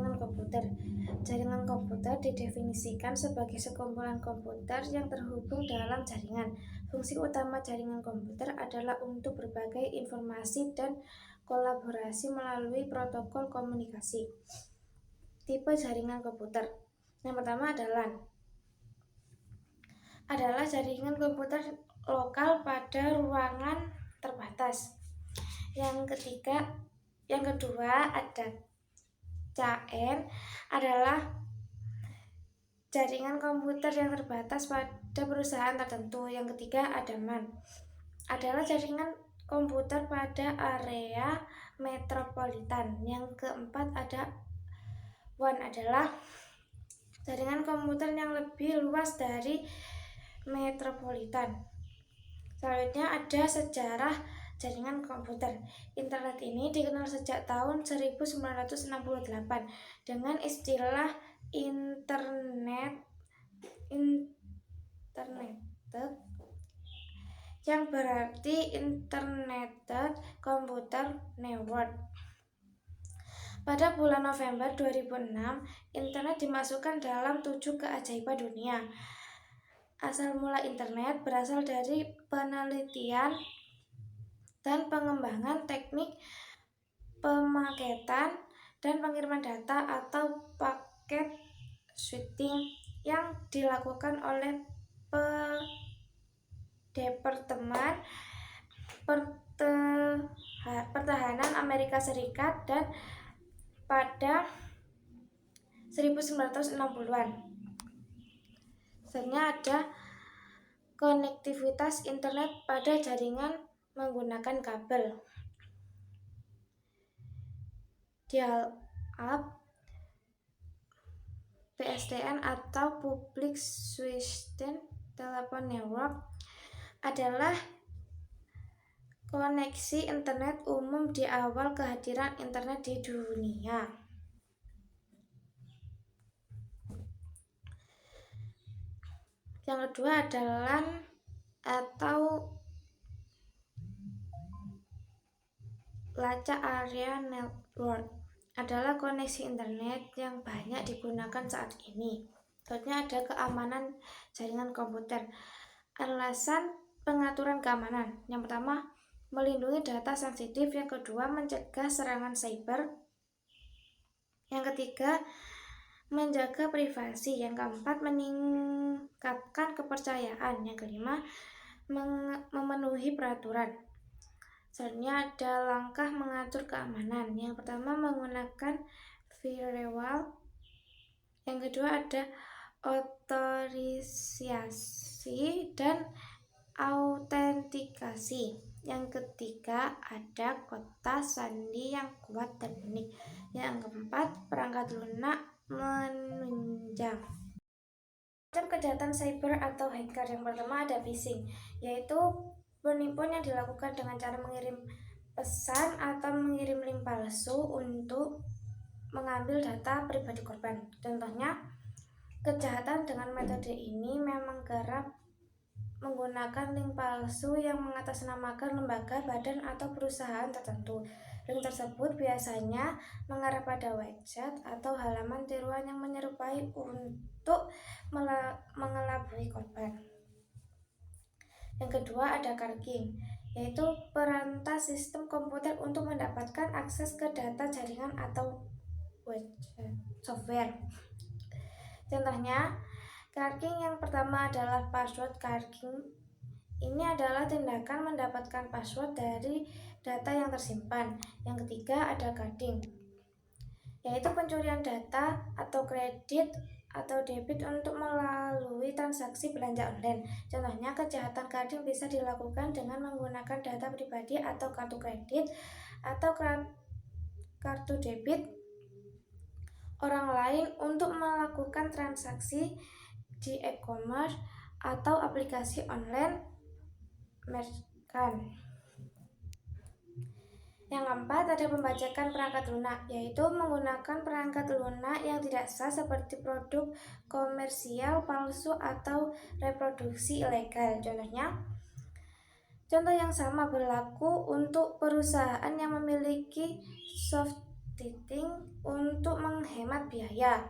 jaringan komputer. Jaringan komputer didefinisikan sebagai sekumpulan komputer yang terhubung dalam jaringan. Fungsi utama jaringan komputer adalah untuk berbagai informasi dan kolaborasi melalui protokol komunikasi. Tipe jaringan komputer. Yang pertama adalah jaringan komputer lokal pada ruangan terbatas. Yang kedua ada CAN adalah jaringan komputer yang terbatas pada perusahaan tertentu. Yang ketiga ada MAN adalah jaringan komputer pada area metropolitan. Yang keempat ada WAN adalah jaringan komputer yang lebih luas dari metropolitan. Selanjutnya ada sejarah jaringan komputer. Internet ini dikenal sejak tahun 1968 dengan istilah internet yang berarti Internet Computer Network. Pada bulan November 2006, internet dimasukkan dalam 7 keajaiban dunia. Asal mula internet berasal dari penelitian dan pengembangan teknik pemaketan dan pengiriman data atau paket switching yang dilakukan oleh Departemen Pertahanan Amerika Serikat dan pada 1960-an. Selanjutnya ada konektivitas internet pada jaringan menggunakan kabel, dial-up, PSTN atau Public Switched Telephone Network adalah koneksi internet umum di awal kehadiran internet di dunia. Yang kedua adalah LAN atau Lacak Area Network adalah koneksi internet yang banyak digunakan saat ini. Selanjutnya ada keamanan jaringan komputer. Alasan pengaturan keamanan. Yang pertama, melindungi data sensitif. Yang kedua, mencegah serangan cyber. Yang ketiga, menjaga privasi. Yang keempat, meningkatkan kepercayaan. Yang kelima, memenuhi peraturan. Selanjutnya ada langkah mengatur keamanan. Yang pertama menggunakan firewall. Yang kedua ada otorisasi dan autentikasi. Yang ketiga ada kota sandi yang kuat dan unik. Yang keempat perangkat lunak menunjang. Macam kejahatan cyber atau hacker. Yang pertama ada phishing, yaitu penipuan yang dilakukan dengan cara mengirim pesan atau mengirim link palsu untuk mengambil data pribadi korban. Contohnya, kejahatan dengan metode ini memang kerap menggunakan link palsu yang mengatasnamakan lembaga, badan, atau perusahaan tertentu. Link tersebut biasanya mengarah pada website atau halaman tiruan yang menyerupai untuk mengelabui korban. Yang kedua ada cracking, yaitu perantas sistem komputer untuk mendapatkan akses ke data jaringan atau software. Contohnya, cracking yang pertama adalah password cracking. Ini adalah tindakan mendapatkan password dari data yang tersimpan. Yang ketiga ada coding, yaitu pencurian data atau kredit atau debit untuk melalui transaksi belanja online. Contohnya, kejahatan coding bisa dilakukan dengan menggunakan data pribadi atau kartu kredit atau kartu debit orang lain untuk melakukan transaksi di e-commerce atau aplikasi online merchant. Yang keempat ada pembajakan perangkat lunak, yaitu menggunakan perangkat lunak yang tidak sah seperti produk komersial palsu atau reproduksi ilegal. Contoh yang sama berlaku untuk perusahaan yang memiliki software editing untuk menghemat biaya.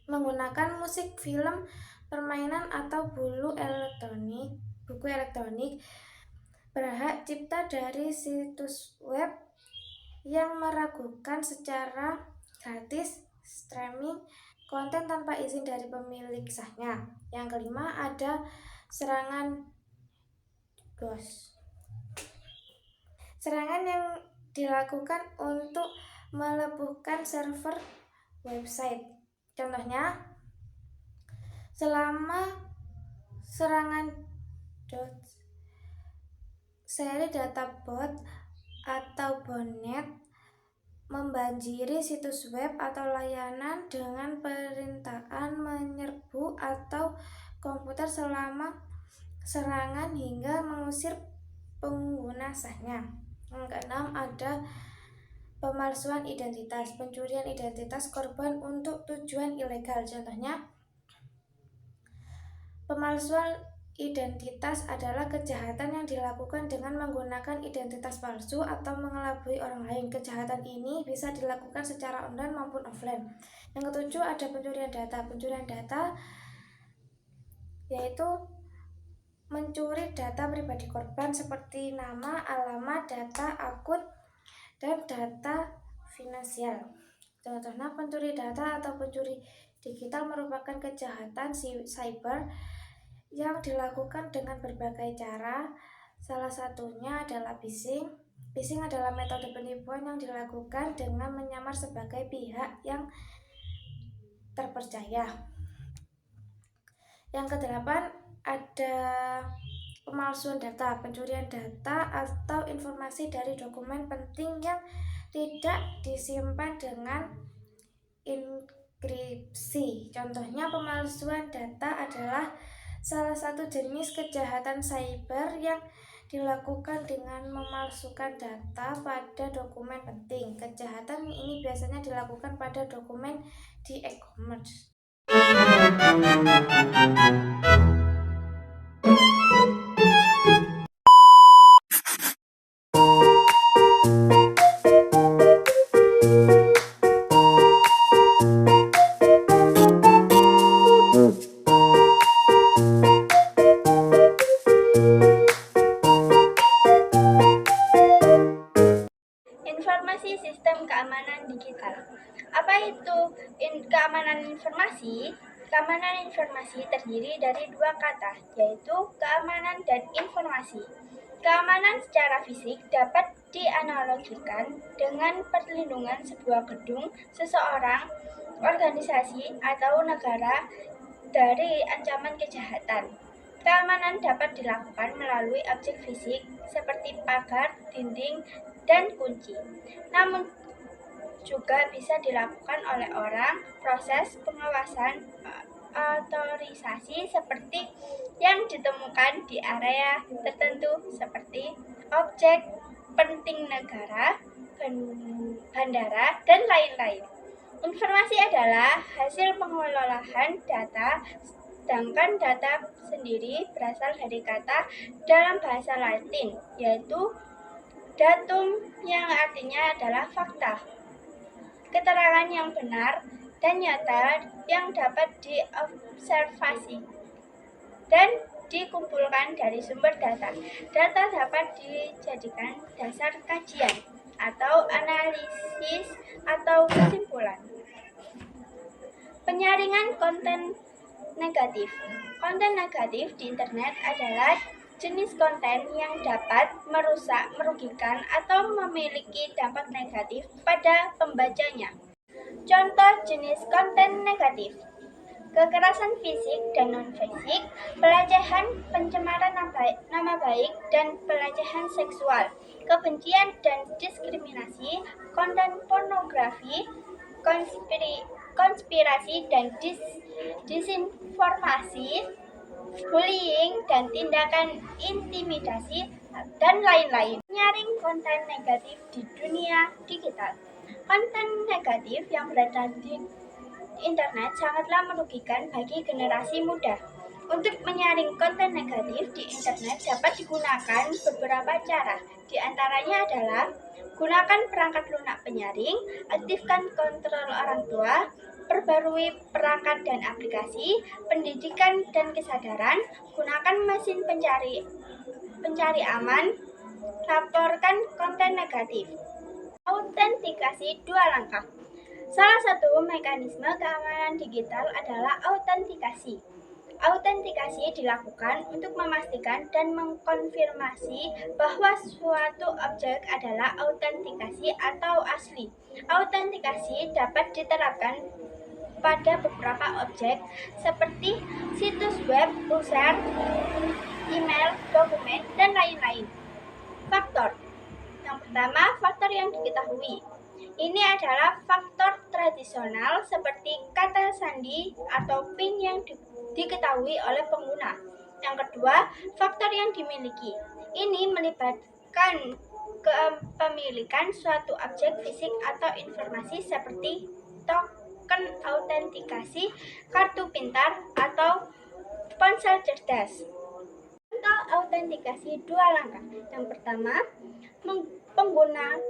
Menggunakan musik, film, permainan, atau buku elektronik berhak cipta dari situs web yang meragukan secara gratis, streaming konten tanpa izin dari pemilik sahnya. Yang kelima, ada serangan DOS. Serangan yang dilakukan untuk melepuhkan server website. Contohnya, selama serangan DOS, seri data bot atau botnet membanjiri situs web atau layanan dengan perintahan menyerbu atau komputer selama serangan hingga mengusir pengguna sahnya. Yang keenam, ada pemalsuan identitas, pencurian identitas korban untuk tujuan ilegal. Contohnya, pemalsuan identitas adalah kejahatan yang dilakukan dengan menggunakan identitas palsu atau mengelabui orang lain. Kejahatan ini bisa dilakukan secara online maupun offline. Yang ketujuh, ada pencurian data. Pencurian data yaitu mencuri data pribadi korban seperti nama, alamat, data akun, dan data finansial. Contohnya, pencuri data atau pencuri digital merupakan kejahatan cyber yang dilakukan dengan berbagai cara. Salah satunya adalah phishing. Phishing adalah metode penipuan yang dilakukan dengan menyamar sebagai pihak yang terpercaya. Yang kedelapan, ada pemalsuan data, pencurian data atau informasi dari dokumen penting yang tidak disimpan dengan enkripsi. Contohnya, pemalsuan data adalah salah satu jenis kejahatan cyber yang dilakukan dengan memalsukan data pada dokumen penting. Kejahatan ini biasanya dilakukan pada dokumen di e-commerce. Informasi sistem keamanan digital. Apa itu keamanan informasi? Keamanan informasi terdiri dari dua kata, yaitu keamanan dan informasi. Keamanan secara fisik dapat dianalogikan dengan perlindungan sebuah gedung, seseorang, organisasi, atau negara dari ancaman kejahatan. Keamanan dapat dilakukan melalui objek fisik seperti pagar, dinding, dan kunci. Namun juga bisa dilakukan oleh orang. Proses pengawasan otorisasi seperti yang ditemukan di area tertentu seperti objek penting negara, bandara, dan lain-lain. Informasi adalah hasil pengelolaan data, sedangkan data sendiri berasal dari kata dalam bahasa Latin, yaitu datum yang artinya adalah fakta, keterangan yang benar dan nyata yang dapat diobservasi dan dikumpulkan dari sumber data. Data dapat dijadikan dasar kajian atau analisis atau kesimpulan. Penyaringan konten negatif. Konten negatif di internet adalah jenis konten yang dapat merusak, merugikan, atau memiliki dampak negatif pada pembacanya. Contoh jenis konten negatif: kekerasan fisik dan non-fisik, pelecehan, pencemaran nama baik, dan pelecehan seksual, kebencian dan diskriminasi, konten pornografi, konspirasi dan disinformasi, bullying dan tindakan intimidasi, dan lain-lain. Menyaring konten negatif di dunia digital. Konten negatif yang beredar di internet sangatlah merugikan bagi generasi muda. Untuk menyaring konten negatif di internet dapat digunakan beberapa cara. Di antaranya adalah gunakan perangkat lunak penyaring, aktifkan kontrol orang tua, perbarui perangkat dan aplikasi, pendidikan dan kesadaran, gunakan mesin pencari aman, laporkan konten negatif. Autentikasi 2 langkah. Salah satu mekanisme keamanan digital adalah autentikasi. Autentikasi dilakukan untuk memastikan dan mengkonfirmasi bahwa suatu objek adalah autentikasi atau asli. Autentikasi dapat diterapkan pada beberapa objek seperti situs web, browser, email, dokumen, dan lain-lain. Faktor. Yang pertama, faktor yang diketahui. Ini adalah faktor tradisional seperti kata sandi atau PIN yang diketahui oleh pengguna. Yang kedua, faktor yang dimiliki. Ini melibatkan kepemilikan suatu objek fisik atau informasi seperti token autentikasi, kartu pintar, atau ponsel cerdas. Contoh autentikasi 2 langkah. Yang pertama, pengguna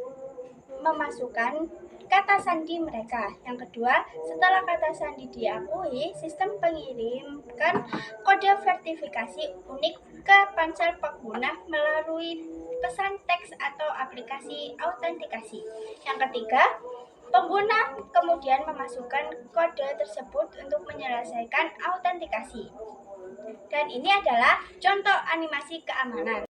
memasukkan kata sandi mereka. Yang kedua, setelah kata sandi diakui, sistem mengirimkan kode verifikasi unik ke ponsel pengguna melalui pesan teks atau aplikasi autentikasi. Yang ketiga, pengguna kemudian memasukkan kode tersebut untuk menyelesaikan autentikasi. Dan ini adalah contoh animasi keamanan.